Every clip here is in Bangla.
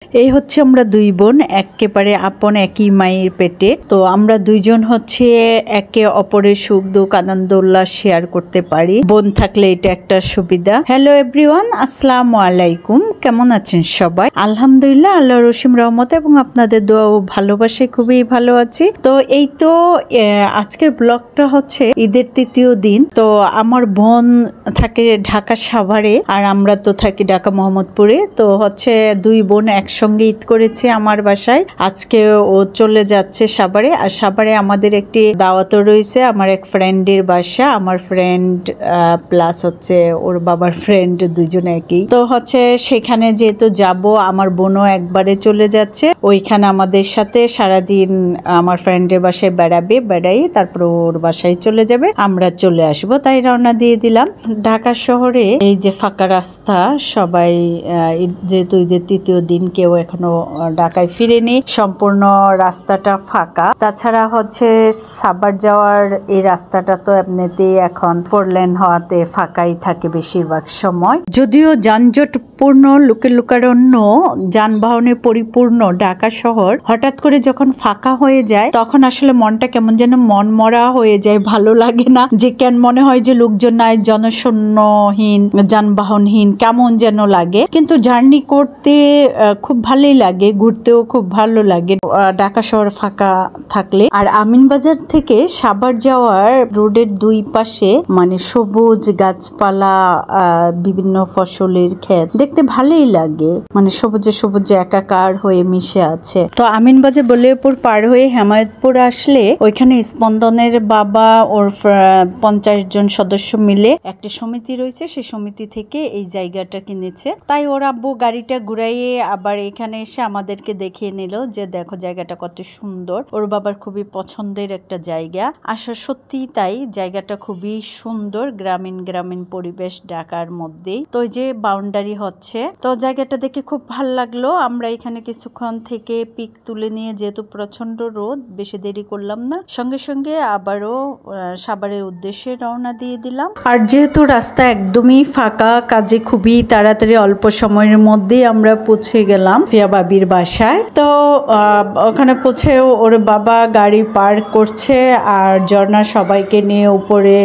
এই হচ্ছে আমরা দুই বোন, একেবারে আপন একই মায়ের পেটে। তো আমরা দুইজন হচ্ছে একে অপরের সুখ দুঃখ আনন্দ উল্লাস শেয়ার করতে পারি। বোন থাকলে এটা একটা সুবিধা। হ্যালো এভরিওয়ান, আসসালামু আলাইকুম। কেমন আছেন সবাই? আলহামদুলিল্লাহ, আল্লাহর রসিম রহমতে এবং আপনাদের দোয়া ও ভালোবাসায় খুবই ভালো আছি। তো এই তো আজকের ব্লগটা হচ্ছে ঈদের তৃতীয় দিন। তো আমার বোন থাকে ঢাকা সাভারে আর আমরা তো থাকি ঢাকা মোহাম্মদপুরে। তো হচ্ছে দুই বোন একসঙ্গে ঈদ করেছে আমার বাসায়। আজকে ও চলে যাচ্ছে সাভারে, আর সাভারে আমাদের একটি দাওয়াতও রয়েছে। আমার এক ফ্রেন্ডের বাসা, আমার ফ্রেন্ড প্লাস হচ্ছে ওর বাবার ফ্রেন্ড, দুজন একই। তো হচ্ছে সেখানে যেহেতু যাব, আমার বোনও একবারে চলে যাচ্ছে ওইখানে আমাদের সাথে সারাদিন আমার ফ্রেন্ডের বাসায় বেড়াবে, বেড়াই তারপর ওর বাসায় চলে যাবে, আমরা চলে আসবো। তাই রওনা দিয়ে দিলাম। ঢাকা শহরে এই যে ফাঁকা রাস্তা, সবাই যেহেতু ঈদের তৃতীয় দিন কেউ এখনো ঢাকায় ফিরেনি, সম্পূর্ণ রাস্তাটা ফাঁকা। তাছাড়া হচ্ছে সাভার যাওয়ার এই রাস্তাটা তো এমনিতেই এখন 4 লেন হওয়াতে ফাঁকাই থাকে বেশিরভাগ সময়। যদিও যানজটপূর্ণ লোকারণ্য যানবাহনে পরিপূর্ণ ঢাকা শহর হঠাৎ করে যখন ফাঁকা হয়ে যায় তখন আসলে মনটা কেমন যেন মনমরা হয়ে যায়, ভালো লাগে না। যে কেন মনে হয় যে লোকজন নাই, জনশূন্যহীন যানবাহনহীন কেমন যেন লাগে। কিন্তু জার্নি করতে খুব ভালোই লাগে, ঘুরতেও খুব ভালো লাগে ঢাকা শহর ফাঁকা থাকলে। আর আমিনবাজার থেকে সাভার যাওয়ার রোডের দুই পাশে মানে সবুজ গাছপালা, বিভিন্ন ফসলের ক্ষেত দেখতে ভালোই লাগে, মানে সবুজে সবুজে একাকার হয়ে মিশে আছে। তো আমিনবাজার বলিয়াপুর পার হয়ে হেমায়তপুর আসলে ওইখানে স্পন্দনের বাবা ওর 50 জন সদস্য মিলে একটা সমিতি রয়েছে, সেই সমিতি থেকে এই জায়গাটা কিনেছে। তাই ওর আব্বু গাড়িটা ঘুরাইয়ে আবার এখানে এসে আমাদেরকে দেখিয়ে নিল যে দেখো জায়গাটা কত সুন্দর। ওর বাবার খুবই পছন্দের একটা জায়গা। আসলে সত্যি তাই, জায়গাটা খুবই সুন্দর, গ্রামীণ পরিবেশ ঢাকার মধ্যেই। তো যে বাউন্ডারি হচ্ছে, তো জায়গাটা দেখে খুব ভালো লাগলো। আমরা এখানে কিছুক্ষণ থেকে পিক তুলে নিয়ে, যেহেতু প্রচন্ড রোদ, বেশি দেরি করলাম না, সঙ্গে সঙ্গে আবারও সাভারের উদ্দেশ্যে রওনা দিয়ে দিলাম। আর যেহেতু রাস্তা একদমই ফাঁকা, কাজে খুবই তাড়াতাড়ি অল্প সময়ের মধ্যেই আমরা পৌঁছে গেলাম ফিয়া বাবির বাসায়। তো ওখানে পৌঁছে ওর বাবা গাড়ি পার্ক করছে আর ঝর্ণা সবাইকে নিয়ে উপরে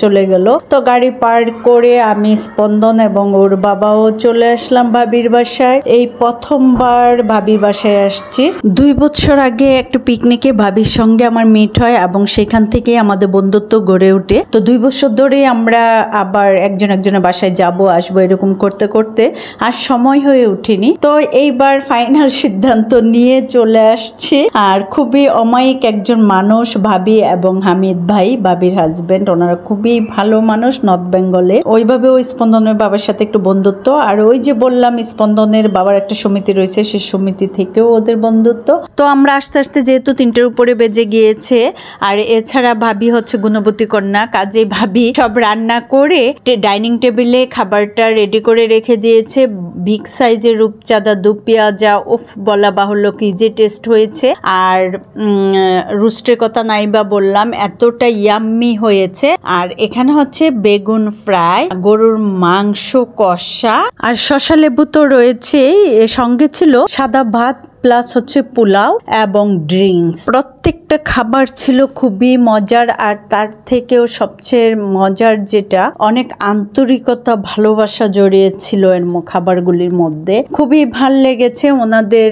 চলে গেল। তো গাড়ি পার্ক করে আমি, স্পন্দন এবং ওর বাবাও চলে আসলাম ভাবির বাসায়। এই প্রথমবার ভাবির বাসায় আসছি। 2 বছর আগে একটা পিকনিকে ভাবির সঙ্গে আমার মিট হয় এবং সেখান থেকে আমাদের বন্ধুত্ব গড়ে ওঠে। তো 2 বছর ধরে আমরা আবার একজনের বাসায় যাব আসবো এরকম করতে করতে আর সময় হয়ে উঠেনি। তো এইবার ফাইনাল সিদ্ধান্ত নিয়ে চলে আসছি। আর খুবই অমায়িক একজন মানুষ ভাবি এবং হামিদ ভাই, ভাবির হাজবেন্ড, ওনারা খুবই ভালো মানুষ। নর্থ বেঙ্গলে ওইভাবে ওই স্পন্দনের বাবার সাথে একটু বন্ধুত্ব। আর ওই যে বললাম স্পন্দনের বাবার একটা সমিতি রয়েছে, সেই সমিতি থেকেও ওদের বন্ধুত্ব। তো আমরা আস্তে আস্তে যেহেতু 3টের উপরে বেজে গিয়েছে, আর এছাড়া ভাবি হচ্ছে গুণবতী কন্যা, কাজে ভাবি সব রান্না করে ডাইনিং টেবিলে খাবারটা রেডি করে রেখে দিয়েছে। বিগ সাইজের রূপচাঁদা দু পেঁয়াজা, উফ বলা বাহুল্য কি যে টেস্ট হয়েছে। আর রুস্টের কথা নাইবা বললাম, এতটা ইয়াম্মি হয়েছে। আর এখানে হচ্ছে বেগুন ফ্রাই, গরুর মাংস কষা, আর শসা লেবু তো রয়েছেই, সঙ্গে ছিল সাদা ভাত প্লাস হচ্ছে পোলাও এবং ড্রিঙ্কস। প্রত্যেকটা খাবার ছিল খুবই মজার। আর তার থেকেও সবচেয়ে মজার যেটা, অনেক আন্তরিকতা ভালোবাসা জড়িয়ে ছিল এর খাবারগুলির মধ্যে। খুবই ভাল লেগেছে ওনাদের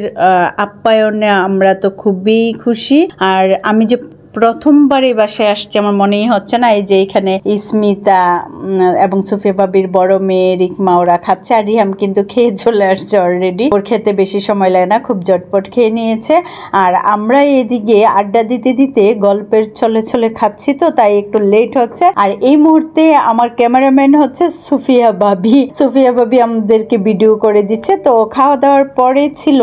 আপ্যায়নে, আমরা তো খুবই খুশি। আর আমি যে প্রথমবার এই বাসায় আসছি আমার মনেই হচ্ছে না। এই যে এখানে স্মিতা এবং সুফিয়া বাবির বড় মেয়ে রিকমা ওরা খাচ্ছে, আর রিহাম কিন্তু খেয়ে চলে আসছে অলরেডি। ওর খেতে বেশি সময় লাগে না, খুব ঝটপট খেয়ে নিয়েছে। আর আমরা এদিকে আড্ডা দিতে দিতে গল্পের ছলে ছলে খাচ্ছি, তো তাই একটু লেট হচ্ছে। আর এই মুহূর্তে আমার ক্যামেরাম্যান হচ্ছে সুফিয়া বাবি আমাদেরকে ভিডিও করে দিচ্ছে। তো খাওয়া দাওয়ার পরে ছিল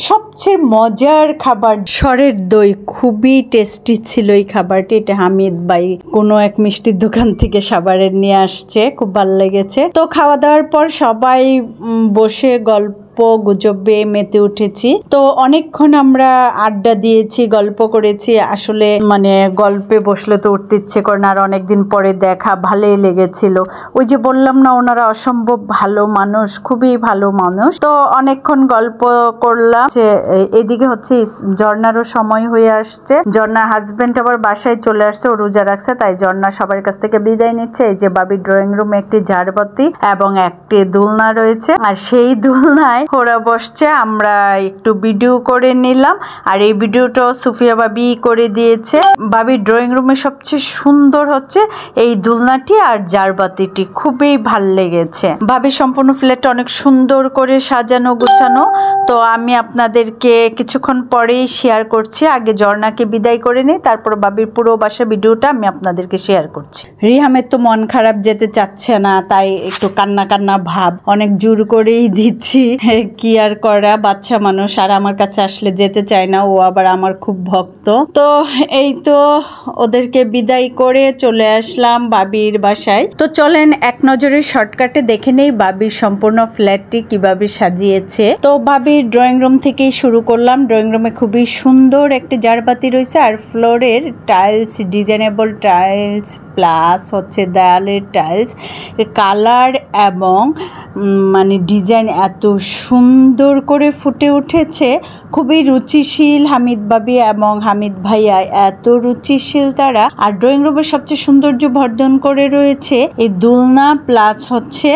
সবচেয়ে মজার খাবার সরের দই, খুবই টেস্টি ছিল এই খাবারটি। এটা হামিদ ভাই কোনো এক মিষ্টির দোকান থেকে সাভারের নিয়ে আসছে, খুব ভালো লেগেছে। তো খাওয়া দাওয়ার পর সবাই বসে গল্প গুজবে মেতে উঠেছি। তো অনেকক্ষণ আমরা আড্ডা দিয়েছি, গল্প করেছি। আসলে মানে গল্পে বসলে তো উঠতে ইচ্ছে করে না, আর অনেকদিন পরে দেখা, ভালোই লেগেছিল। ওই যে বললাম না, ওনারা অসম্ভব ভালো মানুষ, খুবই ভালো মানুষ। তো অনেকক্ষণ গল্প করলাম। এদিকে হচ্ছে ঝর্ণারও সময় হয়ে আসছে। ঝর্ণার হাজবেন্ড আবার বাসায় চলে আসছে, ও রোজা রাখছে, তাই ঝর্ণা সবার কাছ থেকে বিদায় নিচ্ছে। এই যে বাবির ড্রয়িং রুমে একটি ঝাড়বাতি এবং একটি দোলনা রয়েছে, আর সেই দোলনায় ওরা বসছে। আমরা একটু ভিডিও করে নিলাম, আর এই ভিডিওটা সুফিয়া বাবি করে দিয়েছে। বাবির ড্রয়িং রুমে সবচেয়ে সুন্দর হচ্ছে এই দোলনাটি আর ঝাড়বাতিটি, খুবই ভাল লেগেছে। বাবির সম্পূর্ণ ফ্ল্যাটটা অনেক সুন্দর করে সাজানো গোছানো। তো আমি আপনাদেরকে কিছুক্ষণ পরেই শেয়ার করছি। আগে ঝর্ণাকে বিদায় করে নিই, তারপর বাবির পুরো বাসা ভিডিওটা আমি আপনাদেরকে শেয়ার করছি। রিহামের তো মন খারাপ, যেতে চাচ্ছে না, তাই একটু কান্না কান্না ভাব, অনেক জোর করেই দিচ্ছি। কি আর করা, বাচ্চা মানুষ, আর আমার কাছে আসলে যেতে চায় না। ও আবার আমার খুব ভক্ত। তো এই তো ওদেরকে বিদায় করে চলে আসলাম বাবির বাসায়। তো চলেন এক নজরে শর্টকাটে দেখে নেই বাবির সম্পূর্ণ ফ্ল্যাটটি কিভাবে সাজিয়েছে। তো বাবির ড্রয়িং রুম থেকেই শুরু করলাম। ড্রয়িং রুমে খুবই সুন্দর একটি ঝাড়বাতি রয়েছে, আর ফ্লোরের টাইলস, ডিজাইনেবল টাইলস প্লাস হচ্ছে দেয়ালের টাইলস কালার এবং মানে ডিজাইন এত সুন্দর করে ফুটে উঠেছে, খুবই রুচিশীল। হামিদ বাবি এবং হামিদ ভাইয়া এত রুচিশীল তারা। আর ড্রয়িং রুমের সবচেয়ে সৌন্দর্য বর্ধন করে রয়েছে এই দোলনা প্লাস হচ্ছে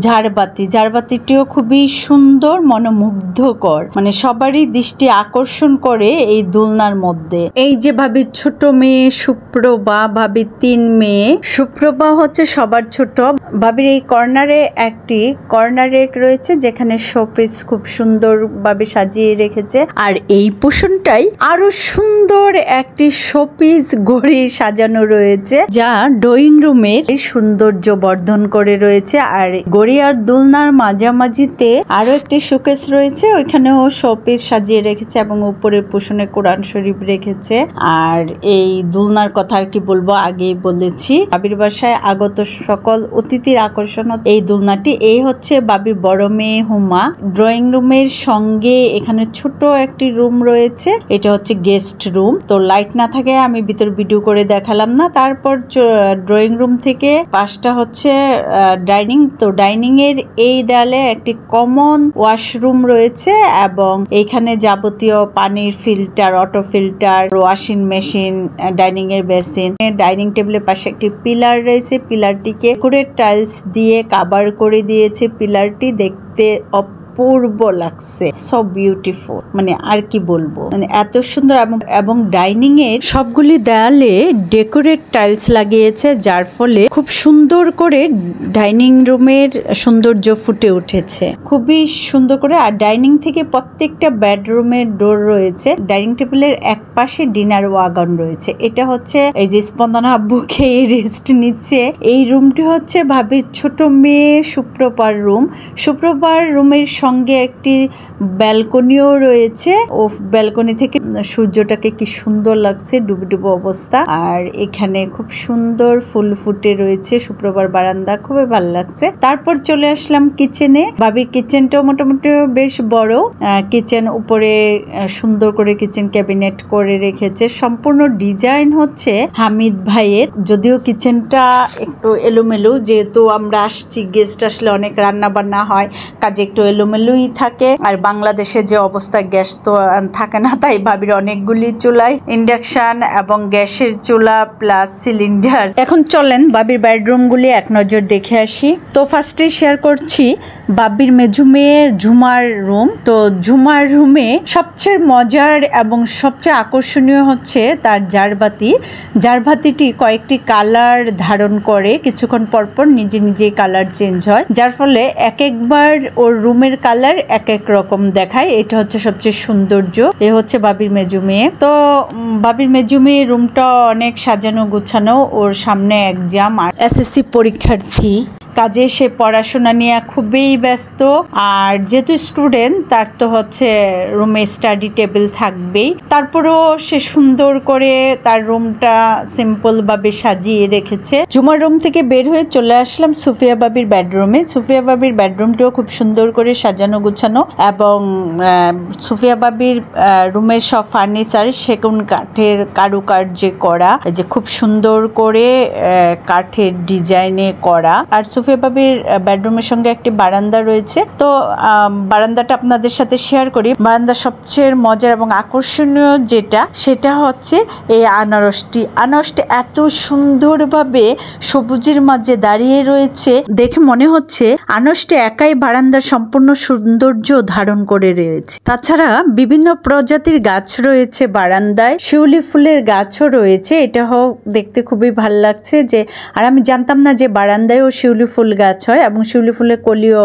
ঝাড়বাতি। ঝাড়বাতিটিও খুবই সুন্দর, মনোমুগ্ধকর, মানে সবারই দৃষ্টি আকর্ষণ করে এই দোলনার মধ্যে। এই যে ভাবির ছোট মেয়ে সুপ্রভা, ভাবির 3 মেয়ে। সুপ্রভা হচ্ছে সবার ছোট। ভাবির এই কর্নারে একটি কর্নারে রয়েছে যেখানে শোপিস খুব সুন্দর ভাবে সাজিয়ে রেখেছে, আর এই পোষণটাই আরো সুন্দর একটি শোপিস ঘড়ি সাজানো রয়েছে, যা ড্রয়িং রুমের সৌন্দর্য বর্ধন করে রয়েছে। আর ঘড়ি আর দোলনার মাঝামাঝিতে আরো একটি শোকেস রয়েছে, ওইখানেও শোপিস সাজিয়ে রেখেছে এবং উপরের পোষণে কোরআন শরীফ রেখেছে। আর এই দোলনার কথা আর কি বলবো, আগেই বলেছি। বাবির বাসায় আগত সকল অতিথির আকর্ষণ এই দোলনাটি। এই হচ্ছে বাবির বড় মেয়ে হুমা। ড্রয়িং রুমের সঙ্গে এখানে ছোট একটি রুম রয়েছে, এটা হচ্ছে গেস্ট রুম। তো লাইট না থাকে আমি ভিতর ভিডিও করে দেখালাম না। তারপর ড্রয়িং রুম থেকে পাশটা হচ্ছে ডাইনিং। তো ডাইনিং এর এই দেয়ালে একটি কমন ওয়াশরুম রয়েছে এবং এইখানে যাবতীয় পানির filter, auto filter, washing machine, dining এর বেসিন। ডাইনিং টেবিলের পাশে একটি পিলার রয়েছে, পিলারটিকে ডেকোরেট টাইলস দিয়ে কভার করে দিয়েছে। পিলারটি দেখতে অপূর্ব লাগছে, সো বিউটিফুল, মানে আর কি বলবো, মানে এত সুন্দর। এবং ডাইনিং এর সবগুলি দেয়ালে ডেকোরেট টাইলস লাগিয়েছে, যার ফলে খুব সুন্দর করে ডাইনিং রুমের সৌন্দর্য ফুটে উঠেছে, খুবই সুন্দর করে। আর ডাইনিং থেকে প্রত্যেকটা বেডরুমের ডোর রয়েছে। ডাইনিং টেবিলের এক পাশে ডিনার ওয়াগন রয়েছে। এটা হচ্ছে এই যে স্পন্দনা আব্বু খেয়ে রেস্ট নিচ্ছে। এই রুমটি হচ্ছে ভাবির ছোট মেয়ে সুপ্রভার রুম। সুপ্রভার রুমের সঙ্গে একটি ব্যালকনিও রয়েছে। ও ব্যালকনি থেকে সূর্যটাকে কি সুন্দর লাগছে, ডুবো ডুবো অবস্থা। আর এখানে খুব সুন্দর ফুল ফুটে রয়েছে সুপ্রভার বারান্দা, খুবই ভালো লাগছে। তারপর চলে আসলাম কিচেনে। ভাবির কিচেনটাও মোটামুটি বেশ বড় কিচেন, উপরে সুন্দর করে কিচেন ক্যাবিনেট করে রেখেছে। সম্পূর্ণ ডিজাইন হচ্ছে হামিদ ভাইয়ের। যদিও কিচেনটা একটু এলোমেলো, যেহেতু আমরা আসছি, গেস্ট আসলে অনেক রান্না বান্না হয়, কাজে একটু এলোমেলোই থাকে। আর বাংলাদেশে যে অবস্থা, গ্যাস তো থাকে না, তাই ভাবির অনেকগুলি চুলাই, ইন্ডাকশন এবং গ্যাসের চুলা প্লাস সিলিন্ডার। এখন চলেন বাবির বেডরুমগুলি এক নজর দেখে আসি। তো ফার্স্টে শেয়ার করছি বাবির মেজু মেয়ের ঝুমার রুম। তো ঝুমার রুমে সবচেয়ে মজার এবং সবচেয়ে আকর্ষণীয় হচ্ছে তার ঝাড়বাতি। ঝাড়বাতিটি কয়েকটি কালার ধারণ করে, কিছুক্ষণ পরপর নিজে নিজে কালার চেঞ্জ হয়, যার ফলে এক একবার ওর রুমের কালার এক এক রকম দেখায়। এটা হচ্ছে সবচেয়ে সৌন্দর্য। এ হচ্ছে বাবির মেজু মেয়ে। তো বাবির মেজু মেয়ে রুমটা অনেক সাজানো গুছানো। ওর সামনে এক্সাম আর এসএসসি পরীক্ষার্থী। কাজে সে পড়াশোনা নিয়ে খুবই ব্যস্ত। আর যেহেতু স্টুডেন্ট তার তো হচ্ছে রুমে স্টাডি টেবিল থাকবেই, তারপরেও সে সুন্দর করে তার রুমটা সিম্পলভাবে সাজিয়ে রেখেছে। জুমার রুম থেকে বের হয়ে চলে আসলাম সুফিয়া বাবির বেডরুমে। সুফিয়া বাবির বেডরুমটিও খুব সুন্দর করে সাজানো গুছানো, এবং সুফিয়া বাবির রুমের সব ফার্নিচার সেগুন কাঠের কারুকার্যে করা, যে খুব সুন্দর করে কাঠের ডিজাইনে করা। আর সুফিয়া বাবির বেডরুমের সঙ্গে একটি বারান্দা রয়েছে, তো বারান্দাটা আপনাদের সাথে শেয়ার করি। বারান্দার সবচেয়ে মজার এবং আকর্ষণীয় যেটা, সেটা হচ্ছে এই আনারসটি এত সুন্দরভাবে সবুজের মাঝে দাঁড়িয়ে রয়েছে, দেখে মনে হচ্ছে আনারসটি একাই বারান্দার সম্পূর্ণ সৌন্দর্য ধারণ করে রয়েছে। তাছাড়া বিভিন্ন প্রজাতির গাছ রয়েছে বারান্দায়, শিউলি ফুলের গাছও রয়েছে। এটা দেখতে খুবই ভালো লাগছে। যে আর আমি জানতাম না যে বারান্দায়ও শিউলি ফুল গাছ হয়, এবং শিউলি ফুলের কলিও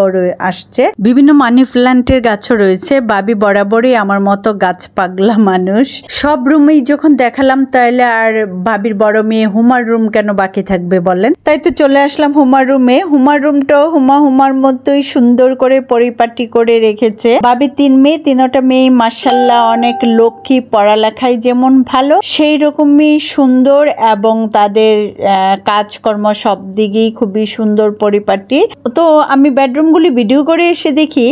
আসছে। বিভিন্ন মানি প্ল্যান্টের গাছও রয়েছে। বাবি বরাবরই আমার মতো গাছ পাগলা মানুষ। সব রুমেই যখন দেখালাম, তাইলে আর বাবির বড় মেয়ে হুমার রুম কেন বাকি থাকবে বলেন। তাই তো চলে আসলাম হুমার রুমে। হুমার রুমটাও হুমার মতোই সুন্দর করে পরিপাটি করে রেখেছে। বাবি 3 মেয়ে, 3টা মেয়ে মাশাআল্লাহ অনেক লক্ষ্মী, পড়ালেখায় যেমন ভালো সেই রকমই সুন্দর, এবং তাদের কাজকর্ম সব দিকেই খুবই সুন্দর পরিপাটি। তো আমি বেডরুমগুলি ভিডিও করে এসে দেখি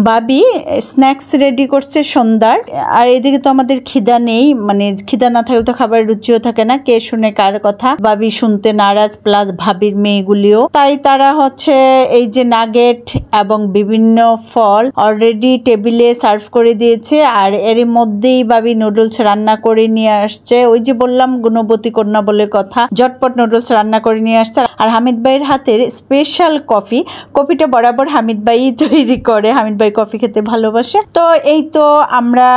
বাবি স্ন্যাক্স রেডি করছে সন্ধ্যার। আর এদিকে তো আমাদের খিদা নেই, মানে খিদা না থাকলে তো খাবার রুচিও থাকে না। কে শুনে কার কথা, বাবি শুনতে নারাজ, প্লাস ভাবির মেয়েগুলিও। তাই তারা হচ্ছে এই যে নাগেট এবং বিভিন্ন ফল অলরেডি টেবিলে সার্ভ করে দিয়েছে। আর এর মধ্যেই বাবি নুডলস রান্না করে নিয়ে আসছে। ওই যে বললাম গুণবতী কন্যা বলে কথা, ঝটপট নুডলস রান্না করে নিয়ে আসছে। আর হামিদ ভাইয়ের হাতের স্পেশাল কফিটা বরাবর হামিদ ভাই তৈরি করে। হামিদ ভাই কফি খেতে ভালোবাসে। তো এই তো আমরা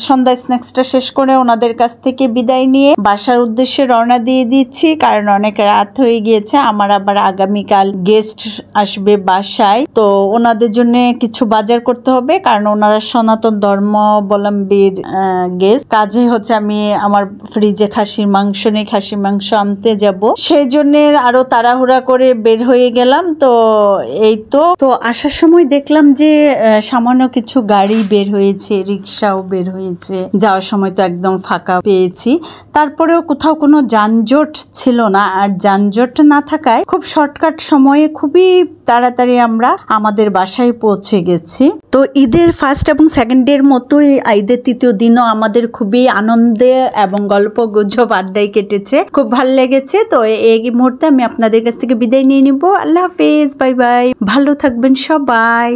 সন্ধ্যা স্ন্যাক্সটা শেষ করে ওনাদের কাছ থেকে বিদায় নিয়ে বাসার উদ্দেশ্যে রওনা দিয়ে দিচ্ছি, কারণ অনেক রাত হয়ে গিয়েছে। আমার আবার আগামীকাল গেস্ট আসবে বাসায়, তো ওনাদের জন্য কিছু বাজার করতে হবে, কারণ ওনারা সনাতন ধর্মাবলম্বীর গেস্ট। কাজে হচ্ছে আমি আমার ফ্রিজে খাসির মাংস নেই, খাসির মাংস আনতে যাব, সেই জন্য আরো তাড়াহুড়া করে বের হয়ে গেলাম। তো এই তো আসার সময় দেখলাম যে সামান্য কিছু গাড়ি বের হয়েছে, রিক্সাও বের হয়েছে। যাওয়ার সময় তো একদম ফাঁকা পেয়েছি, তারপরেও কোথাও কোনো যানজট ছিল না। আর যানজট না থাকায় খুব শর্টকাট সময়ে খুবই তাড়াতাড়ি আমরা আমাদের বাসায় পৌঁছে গেছি। তো ঈদের ফার্স্ট এবং সেকেন্ড ডের মতোই ঈদের 3য় দিনও আমাদের খুবই আনন্দে এবং গল্প গুজব আড্ডায় কেটেছে, খুব ভালো লেগেছে। তো এই মুহূর্তে আমি আপনাদের কাছ থেকে বিদায় নিয়ে নিব। আল্লাহ হাফেজ, বাই বাই, ভালো থাকবেন সবাই।